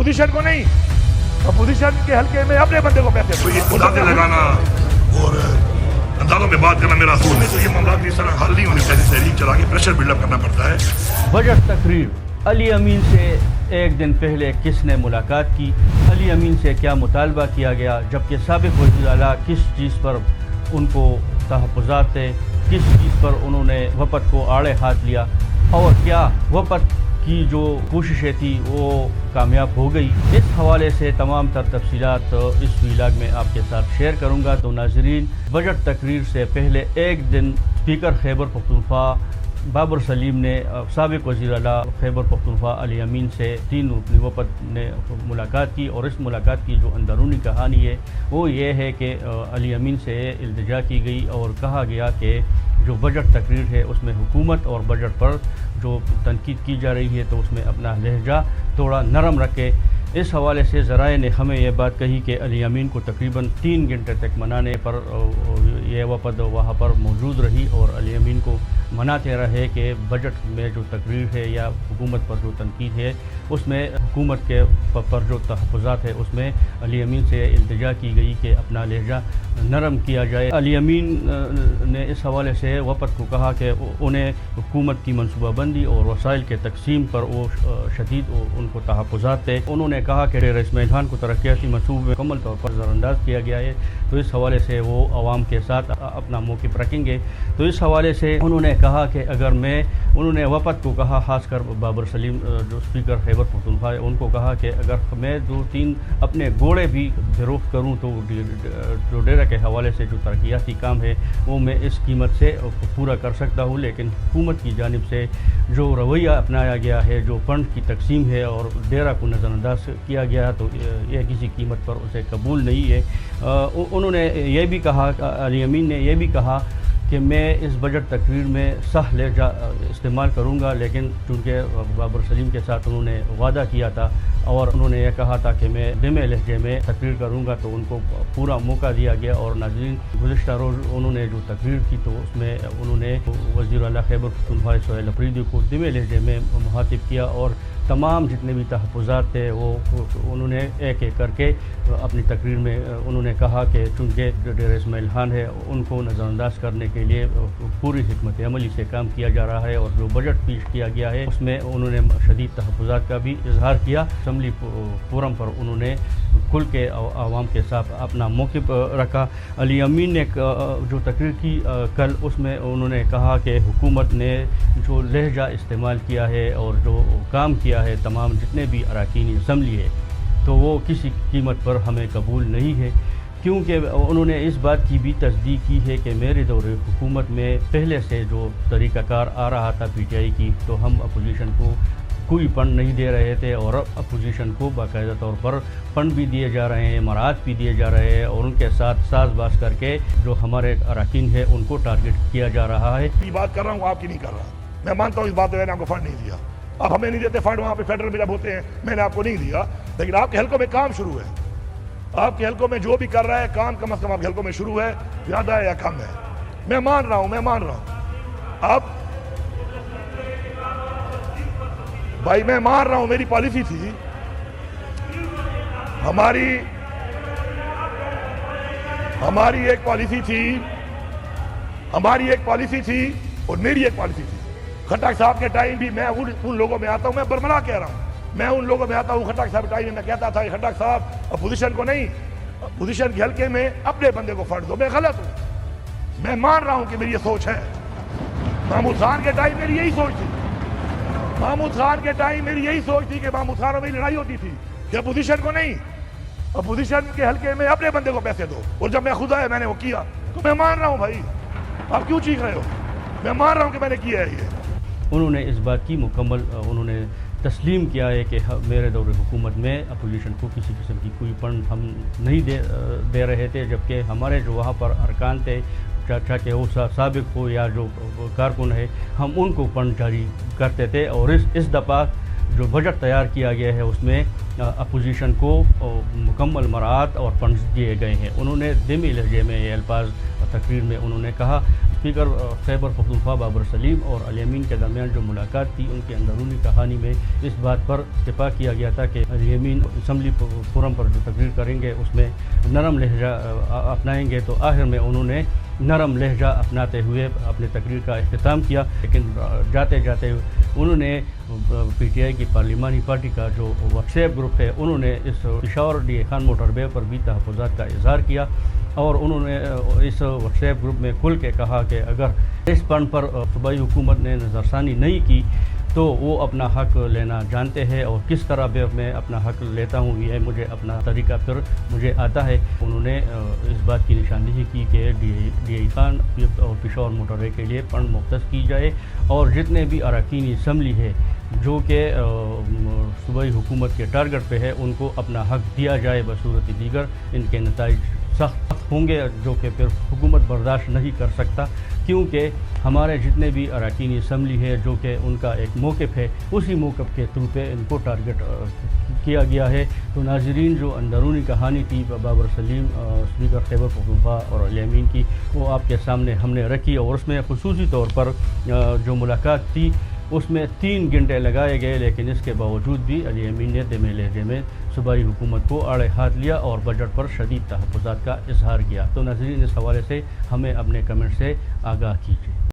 Opposition को नहीं, opposition के हल्के में अपने बंदे को पैसे दो। अंदाजे लगाना और अंदाजों में बात करना मेरा असूल है, तो ये मामला इस तरह हल नहीं होने चाहिए। तहरीक चला के प्रेशर बिल्डअप करना पड़ता है। बजट तकरीर, अली अमीन से एक दिन पहले किसने मुलाकात की, अली अमीन से क्या मुतालबा किया गया, जबकि साबिक वज़ीर आला किस चीज़ पर उनको तहफ़्फ़ुज़ात थे, किस चीज़ पर उन्होंने वफद को आड़े हाथ लिया और क्या वफद की जो कोशिशें थी वो कामयाब हो गई। इस हवाले से तमाम तर तफसीलात इस व्लॉग में आपके साथ शेयर करूँगा। तो नाज़रीन, बजट तकरीर से पहले एक दिन स्पीकर खैबर पख्तूनख्वा बाबर सलीम ने साबिक वज़ीर आला खैबर पख्तूनख्वा अली अमीन से 3 रुकनी वफद ने मुलाकात की और इस मुलाकात की जो अंदरूनी कहानी है वो ये है कि अली अमीन से इल्तिजा की गई और कहा गया कि जो बजट तकरीर है उसमें हुकूमत और बजट पर जो तनकीद की जा रही है तो उसमें अपना लहजा थोड़ा नरम रखे। इस हवाले से ज़राए ने हमें यह बात कही कि अली अमीन को तकरीबन 3 घंटे तक मनाने पर यह वफद वहाँ पर मौजूद रही और अली अमीन को मनाते रहे कि बजट में जो तकरीर है या हुकूमत पर जो तनकीद है उसमें हुकूमत के पर जो तहफ़्फ़ुज़ात है उसमें अली अमीन से इल्तिजा की गई कि अपना लहजा नरम किया जाए। अली अमीन ने इस हवाले से वफद को कहा कि उन्हें हुकूमत की मनसूबाबंदी और वसाइल के तकसीम पर वो शदीद उनको तहफ़्फ़ुज़ात थे। उन्होंने कहा कि डेरा इस्माइल खान को तरक्याती मनसूबे में मुकम्मल तौर पर नज़रअंदाज किया गया है, तो इस हवाले से वो आवाम के साथ अपना मौक़िफ़ रखेंगे। तो इस हवाले से उन्होंने कहा कि अगर उन्होंने वफद को कहा, ख़ासकर बाबर सलीम जो स्पीकर खैबर पख्तूनख्वा है उनको कहा कि अगर मैं 2-3 अपने घोड़े भी फ़रोख्त करूँ तो जो डेरा के हवाले से जो तरक्याती काम है वो मैं इस कीमत से पूरा कर सकता हूँ, लेकिन हुकूमत की जानिब से जो रवैया अपनाया गया है, जो फ़ंड की तकसीम है और डेरा को नज़रअंदाज किया गया तो यह किसी कीमत पर उसे कबूल नहीं है। उन्होंने ये भी कहा, अली अमीन ने यह भी कहा कि मैं इस बजट तकरीर में सह लहजा इस्तेमाल करूँगा, लेकिन चूँकि बाबर सलीम के साथ उन्होंने वादा किया था और उन्होंने यह कहा था कि मैं धीमे लहजे में तकरीर करूँगा तो उनको पूरा मौका दिया गया। और नाज़रीन, गुज़िश्ता रोज़ उन्होंने जो तकरीर की तो उसमें उन्होंने वज़ीर आला खैबर पख्तूनख्वा सुहेल अफरीदी को धीमे लहजे में मुखातिब किया और तमाम जितने भी तहफ़्फ़ुज़ात थे वो उन्होंने एक एक करके अपनी तकरीर में उन्होंने कहा कि चूँकि डेरा इस्माइल खान है उनको नज़रअंदाज करने के लिए पूरी हिकमत अमली से काम किया जा रहा है और जो बजट पेश किया गया है उसमें उन्होंने शदीद तहफ़्फ़ुज़ात का भी इजहार किया। असम्बली फोरम पर उन्होंने खुल के आवाम के साथ अपना मौक़िफ़ रखा। अली अमीन ने जो तकरीर की कल उसमें उन्होंने कहा कि हुकूमत ने जो लहजा इस्तेमाल किया है और जो काम किया है तमाम जितने भी अरकान असम्बली है तो वो किसी कीमत पर हमें कबूल नहीं है, क्योंकि उन्होंने इस बात की भी तस्दीक की है कि मेरे दौरे हुकूमत में पहले से जो तरीक़ाकार आ रहा था PTI की तो हम अपोजिशन को कोई फंड नहीं दे रहे थे और अपोजिशन को बाकायदा तौर पर फंड भी दिए जा रहे हैं, मराहत भी दिए जा रहे हैं और उनके साथ साजबाज करके जो हमारे अरकान है उनको टारगेट किया जा रहा है। ये बात कर रहा हूँ, आपकी नहीं कर रहा। मैं मानता हूँ इस बात में मैंने आपको फंड नहीं दिया, आप हमें नहीं देते फंड, वहाँ पे फेडरल में जब होते हैं मैंने आपको नहीं दिया, लेकिन आपके हल्कों में काम शुरू है। आपके हल्कों में जो भी कर रहा है काम कम अज़ कम आपके हल्कों में शुरू है, ज़्यादा है या कम है, मैं मान रहा हूँ। आप भाई मैं मान रहा हूँ, मेरी पॉलिसी थी, हमारी एक पॉलिसी थी और मेरी एक पॉलिसी थी। खट्टक साहब के टाइम भी मैं उन लोगों में आता हूँ, मैं बरमला कह रहा हूँ, मैं उन लोगों में आता हूँ खट्टक साहब के टाइम में मैं कहता था कि खट्टक साहब अपोजिशन को नहीं, अपोजिशन के हल्के में अपने बंदे को फंड दो। मैं गलत हूँ, मैं मान रहा हूँ कि मेरी ये सोच है। महमूद खान के टाइम मेरी यही सोच थी, महमूद खान के टाइम मेरी यही सोच थी कि महमूद खान में मेरी लड़ाई होती थी कि अपोजिशन को नहीं, अपोजिशन के हल्के में अपने बंदे को पैसे दो, और जब मैं खुद आया मैंने वो किया। तो मैं मान रहा हूँ भाई, आप क्यों चीख रहे हो, मैं मान रहा हूँ कि मैंने किया है ये। उन्होंने इस बात की मुकम्मल उन्होंने तस्लीम किया है कि मेरे दौरे हुकूमत में अपोजिशन को किसी किस्म की कोई फंड हम नहीं दे रहे थे, जबकि हमारे जो वहाँ पर अरकान थे, चाहे वो साबिक हो या जो कारकुन है, हम उनको फंड जारी करते थे। और इस दफ़ा जो बजट तैयार किया गया है उसमें اپوزیشن کو مکمل مراعات اور فنڈز دیے گئے ہیں۔ انہوں نے دمی لہجے میں یہ الفاظ تقریر میں انہوں نے کہا۔ اسپیکر خیبر پختونخوا بابر سلیم اور علی امین کے درمیان جو ملاقات تھی، ان کے اندرونی کہانی میں اس بات پر اتفاق کیا گیا تھا کہ علی امین اسمبلی فورم پر جو تقریر کریں گے اس میں نرم لہجہ اپنائیں گے، تو آخر میں انہوں نے نرم لہجہ اپناتے ہوئے اپنے تقریر کا اختتام کیا، لیکن جاتے جاتے انہوں نے پی ٹی آئی کی پارلیمانی پارٹی کا جو واٹس ایپ گروپ ہے، انہوں نے اس Peshawar D A Khan motorway پر بھی تحفظات کا اظہار کیا، اور انہوں نے اس واٹس ایپ گروپ میں کھل کے کہا کہ اگر اس فنڈ پر صوبائی حکومت نے نظر ثانی نہیں کی تو وہ اپنا حق لینا جانتے ہیں، اور کس طرح میں اپنا حق لیتا ہوں یہ مجھے اپنا طریقہ پھر مجھے آتا ہے۔ انہوں نے اس بات کی نشاندہی کی کہ ڈی اے خان اور پشاور موٹر وے کے لیے فنڈ مختص کی جائے، اور جتنے بھی اراکین اسمبلی ہے جو کہ صوبائی حکومت کے ٹارگٹ پہ ہے ان کو اپنا حق دیا جائے، بصورت دیگر ان کے نتائج سخت ہوں گے جو کہ پھر حکومت برداشت نہیں کر سکتا، کیونکہ ہمارے جتنے بھی اراکین اسمبلی ہے جو کہ ان کا ایک موقف ہے، اسی موقف کے تھرو پہ ان کو ٹارگٹ کیا گیا ہے۔ تو ناظرین، جو اندرونی کہانی تھی بابر سلیم اسپیکر خیبر پختونخوا اور علی امین کی، وہ آپ کے سامنے ہم نے رکھی، اور اس میں خصوصی طور پر جو ملاقات تھی اس میں 3 گھنٹے لگائے گئے، لیکن اس کے باوجود بھی علی امین نے دمے لہجے میں صوبائی حکومت کو آڑے ہاتھ لیا اور بجٹ پر شدید تحفظات کا اظہار کیا۔ تو ناظرین، اس حوالے سے ہمیں اپنے کمنٹ سے آگاہ کیجیے۔